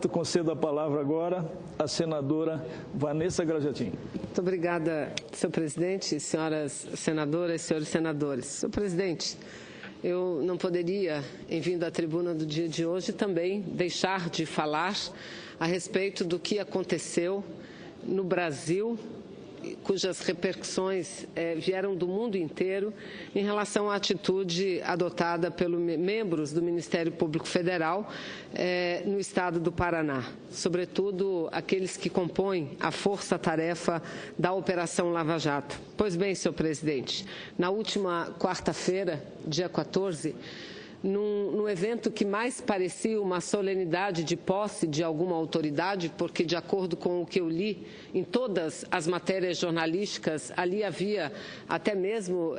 Concedo a palavra agora à senadora Vanessa Grajatin. Muito obrigada, senhor presidente, senhoras senadoras, senhores senadores. Senhor presidente, eu não poderia, em vindo à tribuna do dia de hoje, também deixar de falar a respeito do que aconteceu no Brasil, cujas repercussões vieram do mundo inteiro em relação à atitude adotada pelos membros do Ministério Público Federal no estado do Paraná, sobretudo aqueles que compõem a força-tarefa da Operação Lava Jato. Pois bem, senhor presidente, na última quarta-feira, dia 14, num evento que mais parecia uma solenidade de posse de alguma autoridade, porque, de acordo com o que eu li em todas as matérias jornalísticas, ali havia até mesmo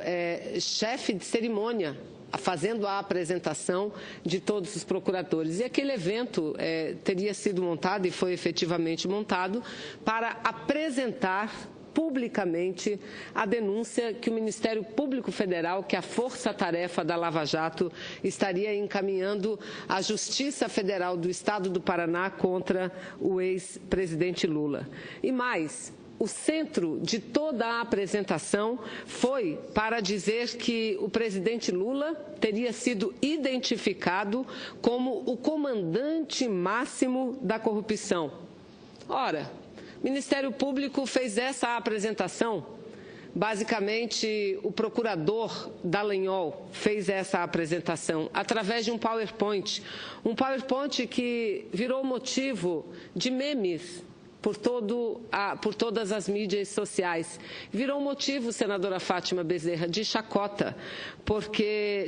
chefe de cerimônia fazendo a apresentação de todos os procuradores. E aquele evento teria sido montado, e foi efetivamente montado, para apresentar publicamente a denúncia que o Ministério Público Federal, que a força-tarefa da Lava Jato, estaria encaminhando à Justiça Federal do Estado do Paraná contra o ex-presidente Lula. E mais, o centro de toda a apresentação foi para dizer que o presidente Lula teria sido identificado como o comandante máximo da corrupção. Ora, o Ministério Público fez essa apresentação. Basicamente, o procurador Dallagnol fez essa apresentação através de um PowerPoint que virou motivo de memes por todas as mídias sociais. Virou motivo, senadora Fátima Bezerra, de chacota,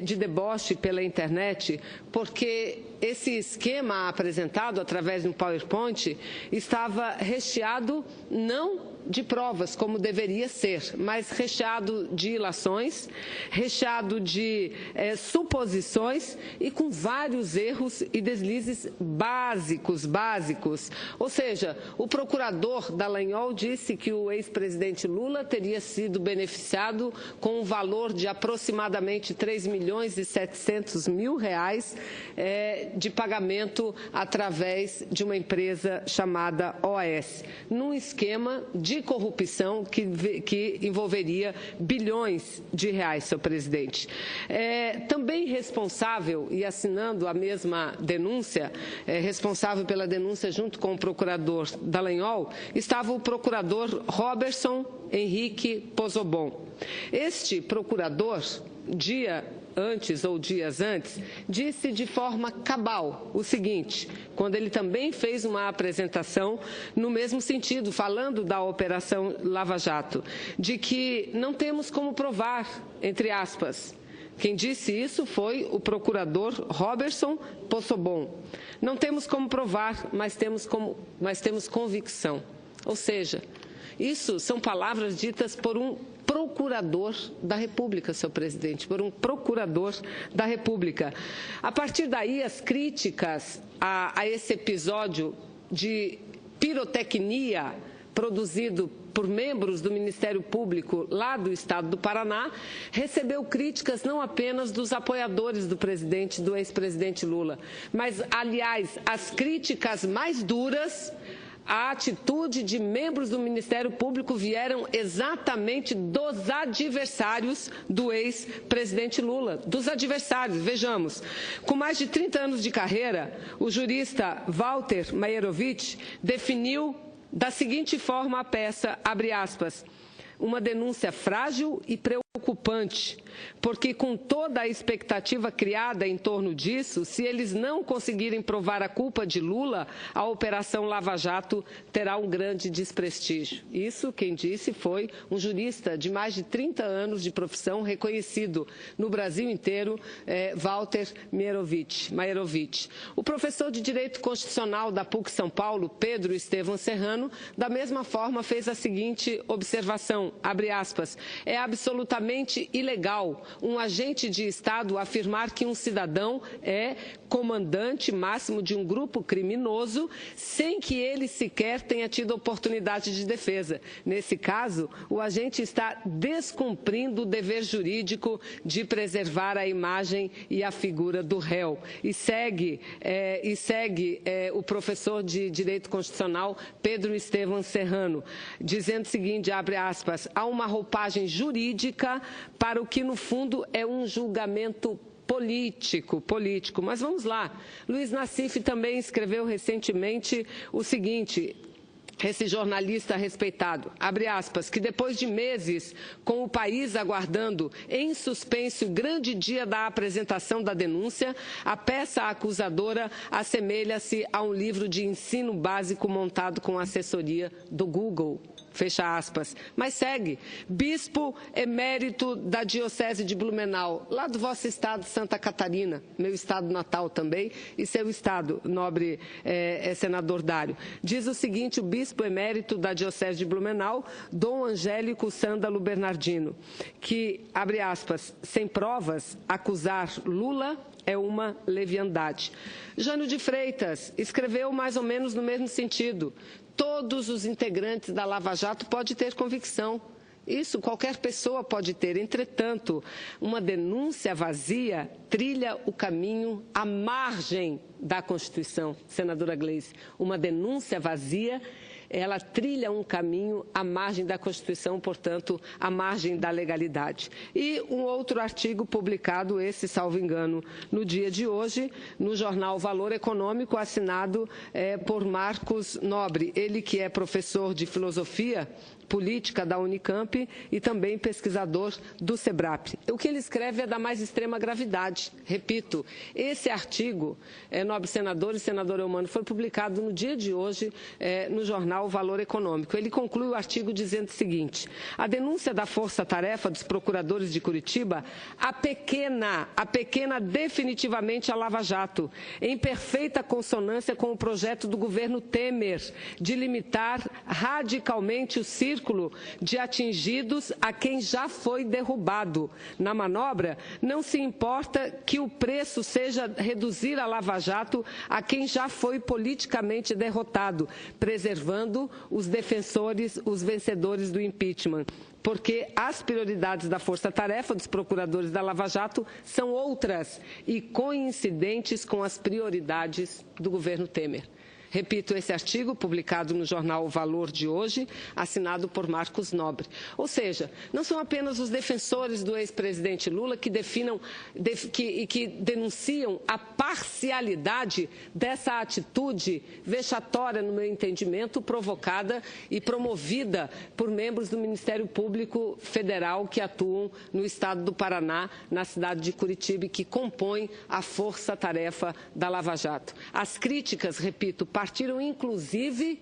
de deboche pela internet, porque esse esquema apresentado através de um PowerPoint estava recheado não de provas, como deveria ser, mas recheado de ilações, recheado de suposições e com vários erros e deslizes básicos. Ou seja, o procurador Dallagnol disse que o ex-presidente Lula teria sido beneficiado com um valor de aproximadamente R$3.700.000 de pagamento através de uma empresa chamada OAS, num esquema de corrupção que envolveria bilhões de reais, senhor presidente. Também responsável, e assinando a mesma denúncia, responsável pela denúncia junto com o procurador Dallagnol, estava o procurador Roberson Henrique Pozzobon. Este procurador, dias antes, disse de forma cabal o seguinte, quando ele também fez uma apresentação no mesmo sentido, falando da Operação Lava Jato, de que não temos como provar, entre aspas. Quem disse isso foi o procurador Roberson Pozzobon. Não temos como provar, mas temos convicção. Ou seja, isso são palavras ditas por um procurador da República, senhor presidente, por um procurador da República. A partir daí, as críticas a esse episódio de pirotecnia produzido por membros do Ministério Público lá do estado do Paraná, recebeu críticas não apenas dos apoiadores do ex-presidente Lula, mas, aliás, as críticas mais duras, a atitude de membros do Ministério Público vieram exatamente dos adversários do ex-presidente Lula. Dos adversários, vejamos. Com mais de 30 anos de carreira, o jurista Walter Maierovitch definiu da seguinte forma a peça, abre aspas, uma denúncia frágil e preocupante, porque com toda a expectativa criada em torno disso, se eles não conseguirem provar a culpa de Lula, a Operação Lava Jato terá um grande desprestígio. Isso quem disse foi um jurista de mais de 30 anos de profissão, reconhecido no Brasil inteiro, Walter Maierovitch. O professor de Direito Constitucional da PUC São Paulo, Pedro Estevão Serrano, da mesma forma fez a seguinte observação, abre aspas, é absolutamente absolutamente ilegal um agente de Estado afirmar que um cidadão é comandante máximo de um grupo criminoso sem que ele sequer tenha tido oportunidade de defesa. Nesse caso, o agente está descumprindo o dever jurídico de preservar a imagem e a figura do réu. E segue o professor de Direito Constitucional, Pedro Estevam Serrano, dizendo o seguinte, abre aspas, há uma roupagem jurídica para o que, no fundo, é um julgamento político. Mas vamos lá. Luiz Nassif também escreveu recentemente o seguinte, esse jornalista respeitado, abre aspas, que depois de meses com o país aguardando em suspense o grande dia da apresentação da denúncia, a peça acusadora assemelha-se a um livro de ensino básico montado com assessoria do Google. Fecha aspas. Mas segue. Bispo emérito da Diocese de Blumenau, lá do vosso estado, Santa Catarina, meu estado natal também, e seu estado, nobre senador Dário. Diz o seguinte, o bispo emérito da Diocese de Blumenau, Dom Angélico Sândalo Bernardino, que, abre aspas, sem provas, acusar Lula é uma leviandade. Jânio de Freitas escreveu mais ou menos no mesmo sentido. Todos os integrantes da Lava Jato podem ter convicção. Isso qualquer pessoa pode ter. Entretanto, uma denúncia vazia trilha o caminho à margem da Constituição, senadora Gleice. Uma denúncia vazia, ela trilha um caminho à margem da Constituição, portanto, à margem da legalidade. E um outro artigo publicado, esse, salvo engano, no dia de hoje, no jornal Valor Econômico, assinado por Marcos Nobre, ele que é professor de filosofia política da Unicamp e também pesquisador do SEBRAP. O que ele escreve é da mais extrema gravidade. Repito, esse artigo, nobre senador e senador Eumano, foi publicado no dia de hoje no jornal Valor Econômico. Ele conclui o artigo dizendo o seguinte, a denúncia da força-tarefa dos procuradores de Curitiba apequena definitivamente a Lava Jato, em perfeita consonância com o projeto do governo Temer de limitar radicalmente o círculo de atingidos a quem já foi derrubado. Na manobra, não se importa que o preço seja reduzir a Lava Jato a quem já foi politicamente derrotado, preservando os defensores, os vencedores do impeachment. Porque as prioridades da força-tarefa dos procuradores da Lava Jato são outras e coincidentes com as prioridades do governo Temer. Repito, esse artigo publicado no jornal Valor de hoje, assinado por Marcos Nobre. Ou seja, não são apenas os defensores do ex-presidente Lula que que denunciam a parcialidade dessa atitude vexatória, no meu entendimento, provocada e promovida por membros do Ministério Público Federal que atuam no estado do Paraná, na cidade de Curitiba, e que compõem a força-tarefa da Lava Jato. As críticas, repito, partiram inclusive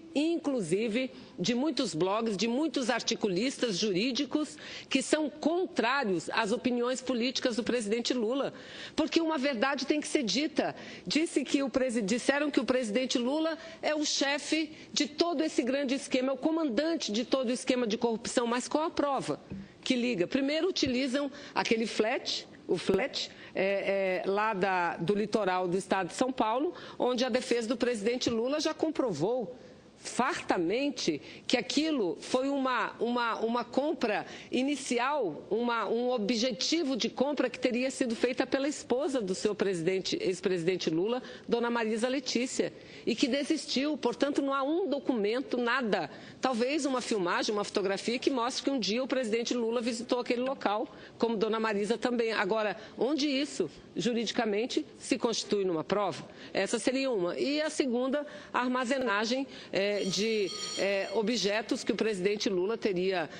de muitos blogs, de muitos articulistas jurídicos que são contrários às opiniões políticas do presidente Lula, porque uma verdade tem que ser dita. Disseram que o presidente Lula é o chefe de todo esse grande esquema, é o comandante de todo o esquema de corrupção, mas qual a prova que liga? Primeiro utilizam aquele flat, lá do litoral do estado de São Paulo, onde a defesa do presidente Lula já comprovou fartamente que aquilo foi uma compra inicial, um objetivo de compra que teria sido feita pela esposa do seu ex-presidente Lula, dona Marisa Letícia, e que desistiu. Portanto, não há um documento, nada, talvez uma filmagem, uma fotografia que mostre que um dia o presidente Lula visitou aquele local, como dona Marisa também. Agora, onde isso, juridicamente, se constitui numa prova? Essa seria uma. E a segunda, a armazenagem de objetos que o presidente Lula teria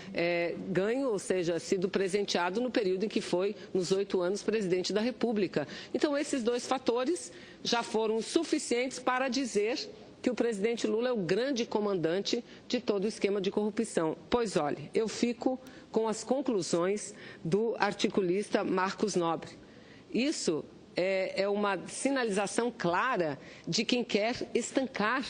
ganho, ou seja, sido presenteado no período em que foi, nos 8 anos, presidente da República. Então, esses dois fatores já foram suficientes para dizer que o presidente Lula é o grande comandante de todo o esquema de corrupção. Pois olhe, eu fico com as conclusões do articulista Marcos Nobre. Isso é uma sinalização clara de quem quer estancar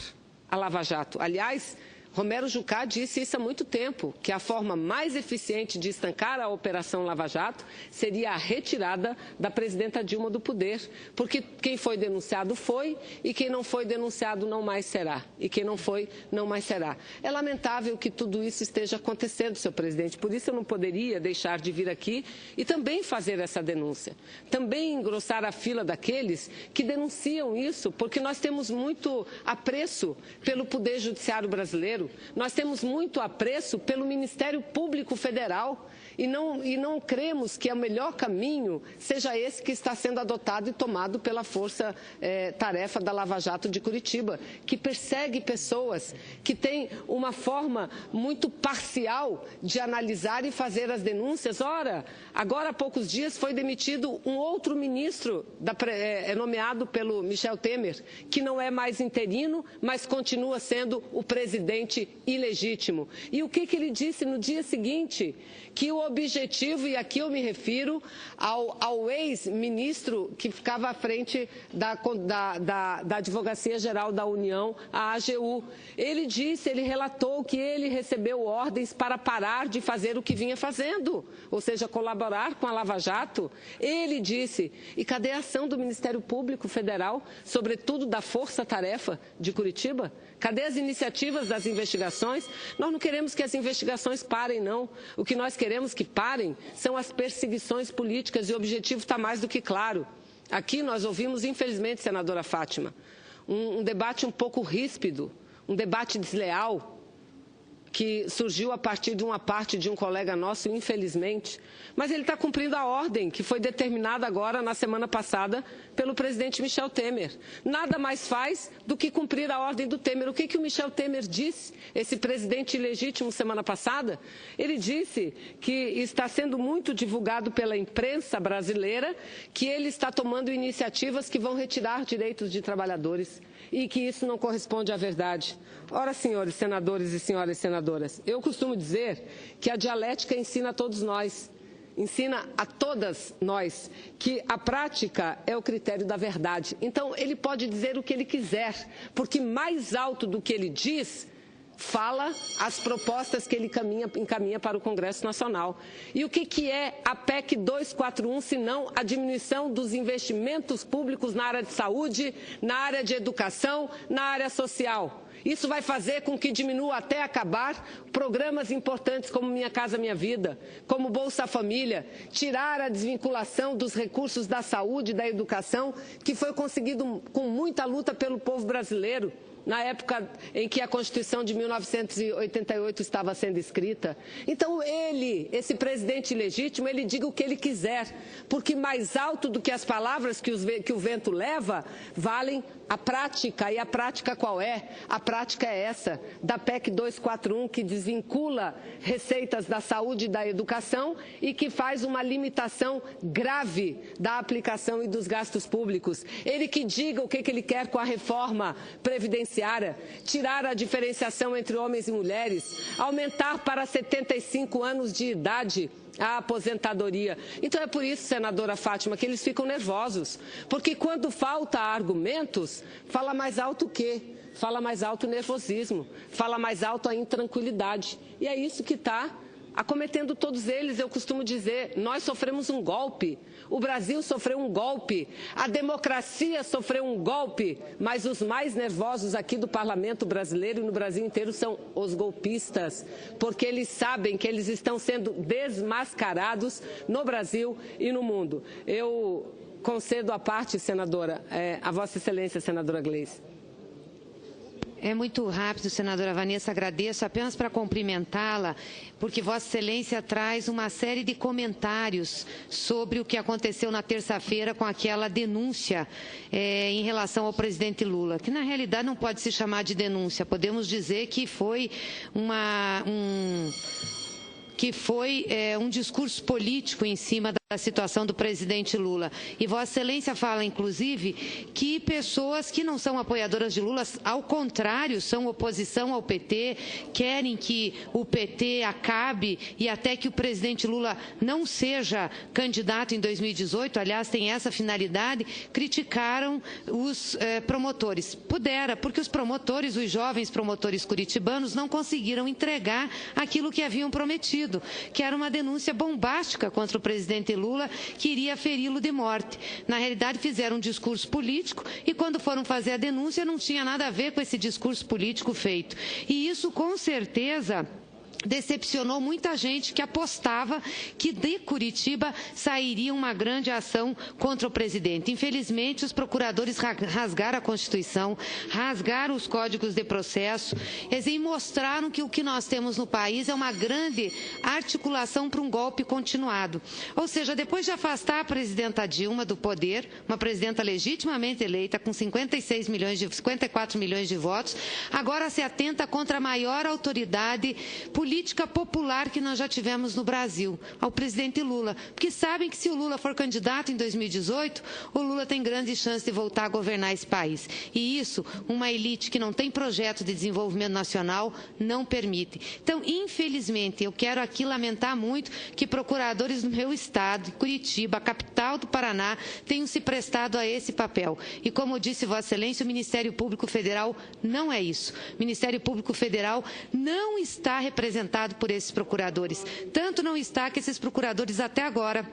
a Lava Jato. Aliás, Romero Jucá disse isso há muito tempo, que a forma mais eficiente de estancar a Operação Lava Jato seria a retirada da presidenta Dilma do poder, porque quem foi denunciado foi e quem não foi denunciado não mais será. E quem não foi, não mais será. É lamentável que tudo isso esteja acontecendo, senhor presidente, por isso eu não poderia deixar de vir aqui e também fazer essa denúncia. Também engrossar a fila daqueles que denunciam isso, porque nós temos muito apreço pelo Poder Judiciário brasileiro. Nós temos muito apreço pelo Ministério Público Federal e não cremos que o melhor caminho seja esse que está sendo adotado e tomado pela força-tarefa da Lava Jato de Curitiba, que persegue pessoas, que tem uma forma muito parcial de analisar e fazer as denúncias. Ora, agora há poucos dias foi demitido um outro ministro nomeado pelo Michel Temer, que não é mais interino, mas continua sendo o presidente ilegítimo. E o que ele disse no dia seguinte? Que o objetivo, e aqui eu me refiro ao ex-ministro que ficava à frente da Advocacia Geral da União, a AGU. Ele relatou que ele recebeu ordens para parar de fazer o que vinha fazendo, ou seja, colaborar com a Lava Jato. Ele disse, e cadê a ação do Ministério Público Federal, sobretudo da Força-Tarefa de Curitiba? Cadê as iniciativas das investigações? Nós não queremos que as investigações parem, não. O que nós queremos que parem são as perseguições políticas e o objetivo está mais do que claro. Aqui nós ouvimos, infelizmente, senadora Fátima, um debate um pouco ríspido, um debate desleal, que surgiu a partir de uma parte de um colega nosso, infelizmente, mas ele está cumprindo a ordem que foi determinada agora, na semana passada, pelo presidente Michel Temer. Nada mais faz do que cumprir a ordem do Temer. O que o Michel Temer disse, esse presidente ilegítimo, semana passada? Ele disse que está sendo muito divulgado pela imprensa brasileira que ele está tomando iniciativas que vão retirar direitos de trabalhadores e que isso não corresponde à verdade. Ora, senhores senadores e senhoras senadoras, eu costumo dizer que a dialética ensina a todos nós, ensina a todas nós que a prática é o critério da verdade. Então, ele pode dizer o que ele quiser, porque mais alto do que ele diz, fala as propostas que ele encaminha para o Congresso Nacional. E o que é a PEC 241, se não a diminuição dos investimentos públicos na área de saúde, na área de educação, na área social? Isso vai fazer com que diminua até acabar programas importantes como Minha Casa Minha Vida, como Bolsa Família, tirar a desvinculação dos recursos da saúde e da educação, que foi conseguido com muita luta pelo povo brasileiro, na época em que a Constituição de 1988 estava sendo escrita. Então esse presidente ilegítimo, ele diga o que ele quiser, porque mais alto do que as palavras que o vento leva, valem a prática. E a prática qual é? A prática é essa, da PEC 241, que desvincula receitas da saúde e da educação e que faz uma limitação grave da aplicação e dos gastos públicos. Ele que diga o que ele quer com a reforma previdenciária, tirar a diferenciação entre homens e mulheres, aumentar para 75 anos de idade a aposentadoria. Então é por isso, senadora Fátima, que eles ficam nervosos, porque quando falta argumentos, fala mais alto o quê? Fala mais alto o nervosismo, fala mais alto a intranquilidade. E é isso que está acometendo todos eles. Eu costumo dizer, nós sofremos um golpe, o Brasil sofreu um golpe, a democracia sofreu um golpe, mas os mais nervosos aqui do parlamento brasileiro e no Brasil inteiro são os golpistas, porque eles sabem que eles estão sendo desmascarados no Brasil e no mundo. Eu concedo a parte, senadora, a Vossa Excelência, senadora Gleice. É muito rápido, senadora Vanessa, agradeço apenas para cumprimentá-la, porque Vossa Excelência traz uma série de comentários sobre o que aconteceu na terça-feira com aquela denúncia em relação ao presidente Lula, que na realidade não pode se chamar de denúncia, podemos dizer que foi um discurso político em cima da a situação do presidente Lula. E Vossa Excelência fala, inclusive, que pessoas que não são apoiadoras de Lula, ao contrário, são oposição ao PT, querem que o PT acabe e até que o presidente Lula não seja candidato em 2018, aliás, tem essa finalidade, criticaram os promotores. Pudera, porque os promotores, os jovens promotores curitibanos, não conseguiram entregar aquilo que haviam prometido, que era uma denúncia bombástica contra o presidente Lula, que iria feri-lo de morte. Na realidade, fizeram um discurso político e, quando foram fazer a denúncia, não tinha nada a ver com esse discurso político feito. E isso, com certeza, decepcionou muita gente que apostava que de Curitiba sairia uma grande ação contra o presidente. Infelizmente, os procuradores rasgaram a Constituição, rasgaram os códigos de processo e mostraram que o que nós temos no país é uma grande articulação para um golpe continuado. Ou seja, depois de afastar a presidenta Dilma do poder, uma presidenta legitimamente eleita com 54 milhões de votos, agora se atenta contra a maior autoridade política popular que nós já tivemos no Brasil, ao presidente Lula, porque sabem que se o Lula for candidato em 2018, o Lula tem grande chance de voltar a governar esse país. E isso, uma elite que não tem projeto de desenvolvimento nacional, não permite. Então, infelizmente, eu quero aqui lamentar muito que procuradores do meu estado, Curitiba, a capital do Paraná, tenham se prestado a esse papel. E como disse Vossa Excelência, o Ministério Público Federal não é isso. O Ministério Público Federal não está representado por esses procuradores. Tanto não está que esses procuradores até agora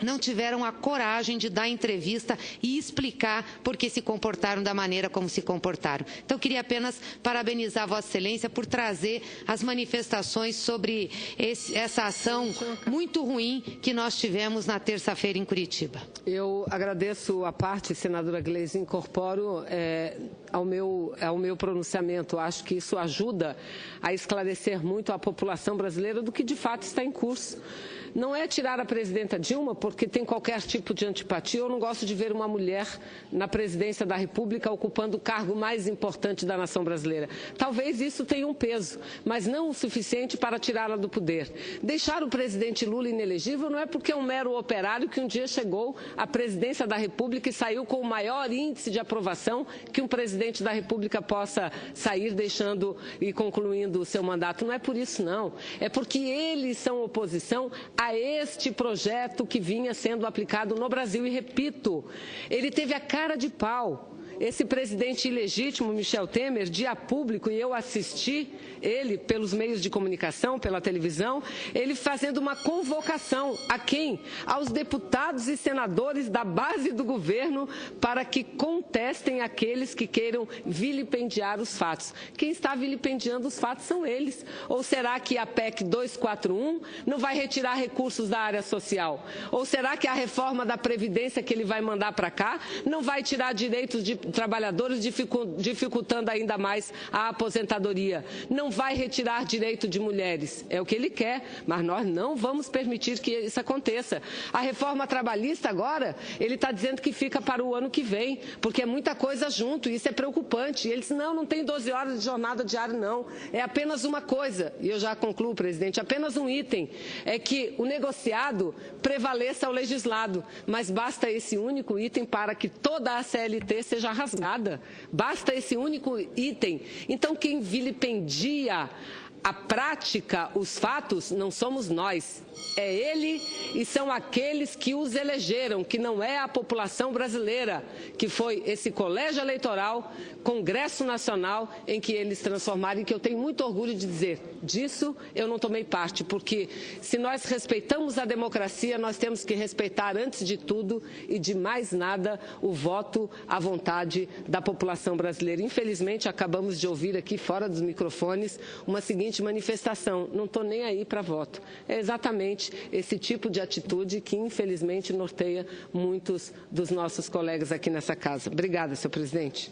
não tiveram a coragem de dar entrevista e explicar por que se comportaram da maneira como se comportaram. Então, queria apenas parabenizar Vossa Excelência por trazer as manifestações sobre essa ação muito ruim que nós tivemos na terça-feira em Curitiba. Eu agradeço a parte, senadora Gleisi, incorporo ao meu pronunciamento. Acho que isso ajuda a esclarecer muito a população brasileira do que de fato está em curso. Não é tirar a presidenta Dilma porque tem qualquer tipo de antipatia. Eu não gosto de ver uma mulher na presidência da República ocupando o cargo mais importante da nação brasileira. Talvez isso tenha um peso, mas não o suficiente para tirá-la do poder. Deixar o presidente Lula inelegível não é porque é um mero operário que um dia chegou à presidência da República e saiu com o maior índice de aprovação que um presidente da República possa sair deixando e concluindo o seu mandato. Não é por isso, não. É porque eles são oposição a este projeto que vinha sendo aplicado no Brasil. E repito, ele teve a cara de pau. Esse presidente ilegítimo, Michel Temer, dia público, e eu assisti ele pelos meios de comunicação, pela televisão, ele fazendo uma convocação a quem? Aos deputados e senadores da base do governo para que contestem aqueles que queiram vilipendiar os fatos. Quem está vilipendiando os fatos são eles. Ou será que a PEC 241 não vai retirar recursos da área social? Ou será que a reforma da Previdência que ele vai mandar para cá não vai tirar direitos de trabalhadores, dificultando ainda mais a aposentadoria? Não vai retirar direito de mulheres. É o que ele quer, mas nós não vamos permitir que isso aconteça. A reforma trabalhista agora, ele está dizendo que fica para o ano que vem, porque é muita coisa junto, e isso é preocupante. E ele disse, não tem 12 horas de jornada diária, não. É apenas uma coisa, e eu já concluo, presidente, apenas um item, é que o negociado prevaleça ao legislado, mas basta esse único item para que toda a CLT seja rasgada. Basta esse único item. Então, quem vilipendia a prática, os fatos, não somos nós. É ele e são aqueles que os elegeram, que não é a população brasileira, que foi esse colégio eleitoral, Congresso Nacional, em que eles transformaram, e que eu tenho muito orgulho de dizer, disso eu não tomei parte, porque se nós respeitamos a democracia, nós temos que respeitar, antes de tudo e de mais nada, o voto, a vontade da população brasileira. Infelizmente, acabamos de ouvir aqui, fora dos microfones, uma seguinte manifestação, não estou nem aí para voto. É exatamente esse tipo de atitude que, infelizmente, norteia muitos dos nossos colegas aqui nessa casa. Obrigada, senhor presidente.